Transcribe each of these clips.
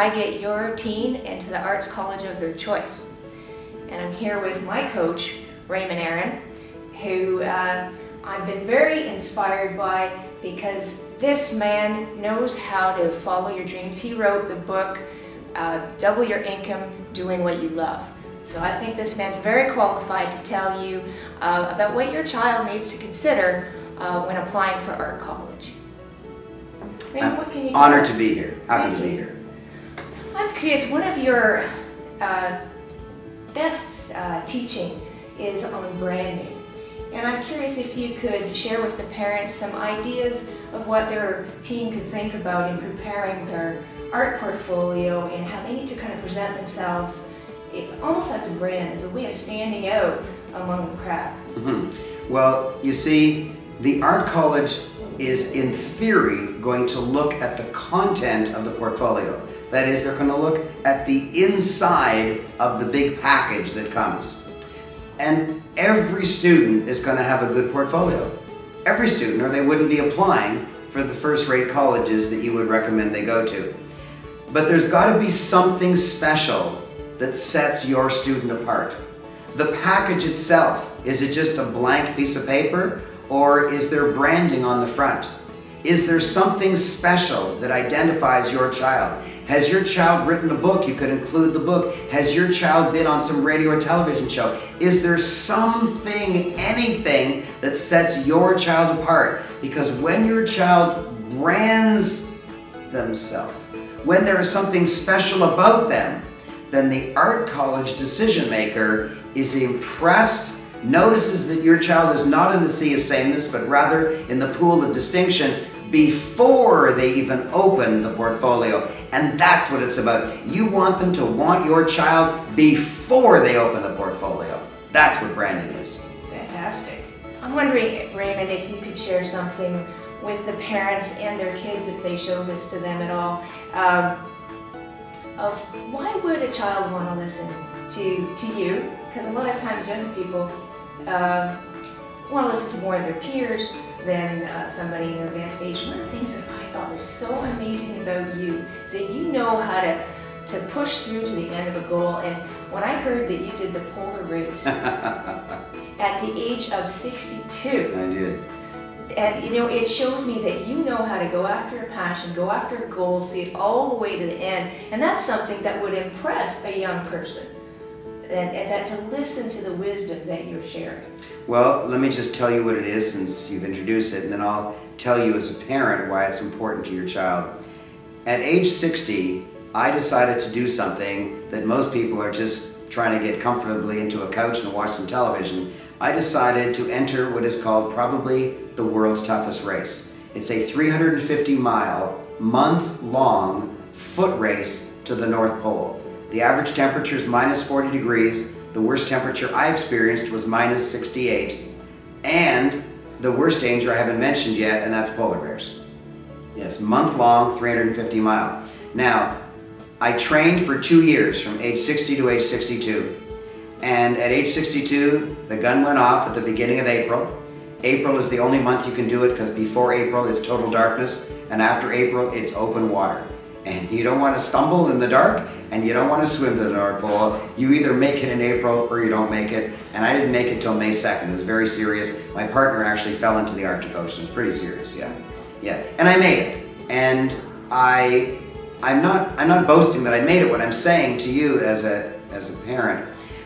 I get your teen into the arts college of their choice. And I'm here with my coach, Raymond Aaron, who I've been very inspired by because this man knows how to follow your dreams. He wrote the book, Double Your Income Doing What You Love. So I think this man's very qualified to tell you about what your child needs to consider when applying for art college. Raymond, what can you honored to be here. Happy to be here. I'm curious, one of your best teaching is on branding. And I'm curious if you could share with the parents some ideas of what their teen could think about in preparing their art portfolio and how they need to kind of present themselves almost as a brand, as a way of standing out among the crowd. Well, you see, the art college is in theory going to look at the content of the portfolio. That is, they're going to look at the inside of the big package that comes. And every student is going to have a good portfolio. Every student, or they wouldn't be applying for the first-rate colleges that you would recommend they go to. But there's got to be something special that sets your student apart. The package itself, is it just a blank piece of paper, or is there branding on the front? Is there something special that identifies your child? Has your child written a book? You could include the book. Has your child been on some radio or television show? Is there something, anything that sets your child apart? Because when your child brands themselves, when there is something special about them, then the art college decision maker is impressed, notices that your child is not in the sea of sameness, but rather in the pool of distinction before they even open the portfolio. And that's what it's about. You want them to want your child before they open the portfolio. That's what branding is. Fantastic. I'm wondering, Raymond, if you could share something with the parents and their kids, if they show this to them at all, of why would a child want to listen to you? Because a lot of times young people want to listen to more of their peers than somebody in their advanced age. One of the things that I thought was so amazing about you is that you know how to push through to the end of a goal. And when I heard that you did the polar race at the age of 62, I did. And you know, it shows me that you know how to go after a passion, go after a goal, see it all the way to the end. And that's something that would impress a young person. And that to listen to the wisdom that you're sharing. Well, let me just tell you what it is since you've introduced it, and then I'll tell you as a parent why it's important to your child. At age 60, I decided to do something that most people are just trying to get comfortably into a couch and watch some television. I decided to enter what is called probably the world's toughest race. It's a 350-mile, month-long foot race to the North Pole. The average temperature is minus 40 degrees. The worst temperature I experienced was minus 68. And the worst danger I haven't mentioned yet, and that's polar bears. Yes, month-long, 350-mile. Now, I trained for 2 years, from age 60 to age 62. And at age 62, the gun went off at the beginning of April. April is the only month you can do it because before April it's total darkness, and after April it's open water. And you don't want to stumble in the dark, and you don't want to swim to the North Pole. You either make it in April or you don't make it. And I didn't make it till May 2nd. It was very serious. My partner actually fell into the Arctic Ocean. It was pretty serious, yeah. And I made it. And I'm not boasting that I made it. What I'm saying to you as a parent,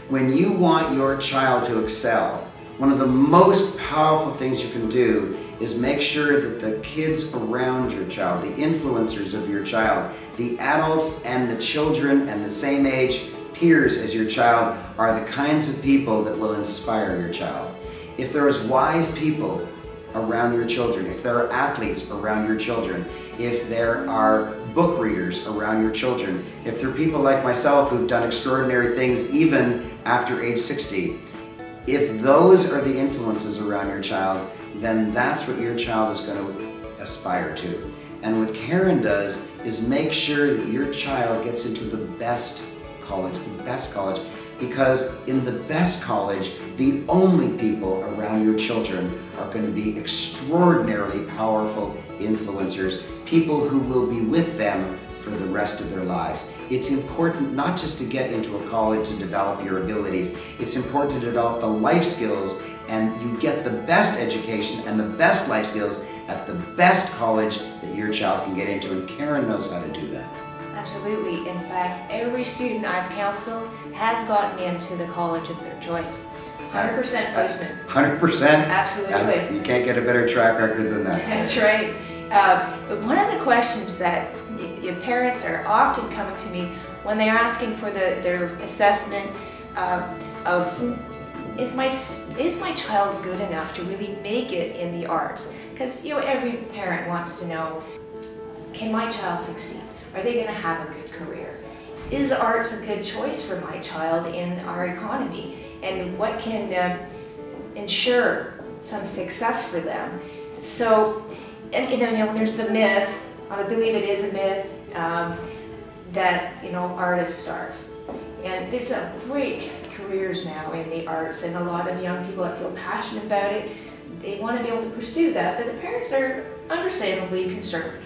when you want your child to excel, one of the most powerful things you can do is make sure that the kids around your child, the influencers of your child, the adults and the children and the same age peers as your child are the kinds of people that will inspire your child. If there is wise people around your children, if there are athletes around your children, if there are book readers around your children, if there are people like myself who've done extraordinary things even after age 60, if those are the influences around your child, then that's what your child is going to aspire to. And what Karen does is make sure that your child gets into the best college, because in the best college, the only people around your children are going to be extraordinarily powerful influencers, people who will be with them for the rest of their lives. It's important not just to get into a college to develop your abilities, it's important to develop the life skills, and you get the best education and the best life skills at the best college that your child can get into, and Karen knows how to do that. Absolutely. In fact, every student I've counseled has gotten into the college of their choice. 100% placement. 100%? Absolutely. You can't get a better track record than that. That's right. But one of the questions that your parents are often coming to me when they're asking for their assessment of is my child good enough to really make it in the arts? Because every parent wants to know, can my child succeed? Are they going to have a good career? Is arts a good choice for my child in our economy? And what can ensure some success for them? So, and there's the myth, I believe it is a myth, that artists starve. And there's some great careers now in the arts, and a lot of young people that feel passionate about it, they want to be able to pursue that, but the parents are understandably concerned.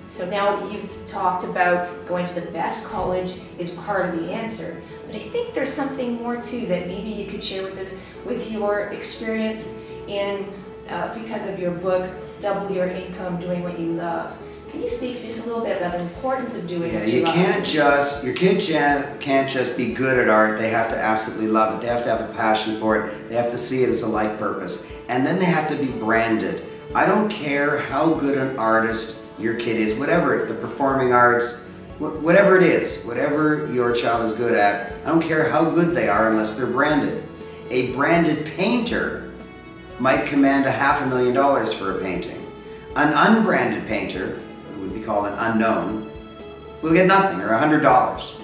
So now you've talked about going to the best college is part of the answer, but I think there's something more too that maybe you could share with us with your experience in, because of your book, Double Your Income Doing What You Love. Can you speak just a little bit about the importance of doing what you love? Your kids can't just be good at art, they have to absolutely love it. They have to have a passion for it. They have to see it as a life purpose. And then they have to be branded. I don't care how good an artist your kid is, whatever, the performing arts, whatever it is, whatever your child is good at, I don't care how good they are unless they're branded. A branded painter might command $500,000 for a painting. An unbranded painter, who would be called an unknown, will get nothing, or $100.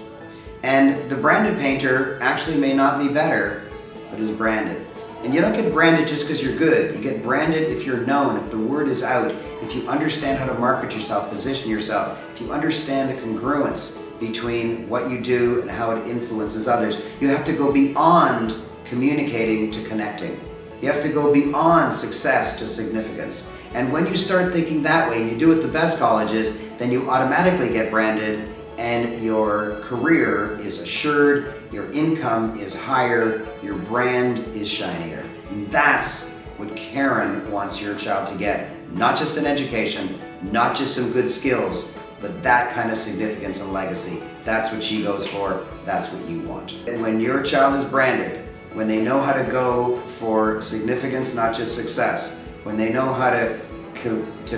And the branded painter actually may not be better, but is branded. And you don't get branded just because you're good. You get branded if you're known, if the word is out, if you understand how to market yourself, position yourself, if you understand the congruence between what you do and how it influences others. You have to go beyond communicating to connecting. You have to go beyond success to significance. And when you start thinking that way, and you do it the best colleges, then you automatically get branded, and your career is assured, your income is higher, your brand is shinier. And that's what Karen wants your child to get. Not just an education, not just some good skills, but that kind of significance and legacy. That's what she goes for, that's what you want. And when your child is branded, when they know how to go for significance, not just success, when they know how to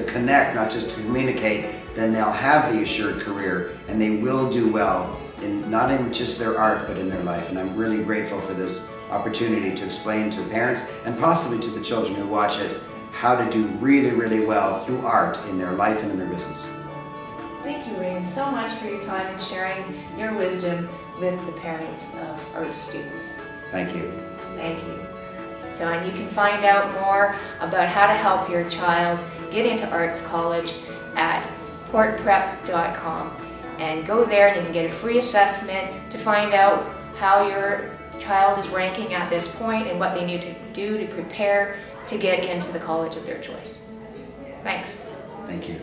connect, not just to communicate, then they'll have the assured career, and they will do well, not in just their art, but in their life. And I'm really grateful for this opportunity to explain to parents, and possibly to the children who watch it, how to do really, really well through art in their life and in their business. Thank you, Raymond, so much for your time and sharing your wisdom with the parents of art students. Thank you. Thank you. So, and you can find out more about how to help your child get into arts college at PortPrep.com, and go there and you can get a free assessment to find out how your child is ranking at this point and what they need to do to prepare to get into the college of their choice. Thanks. Thank you.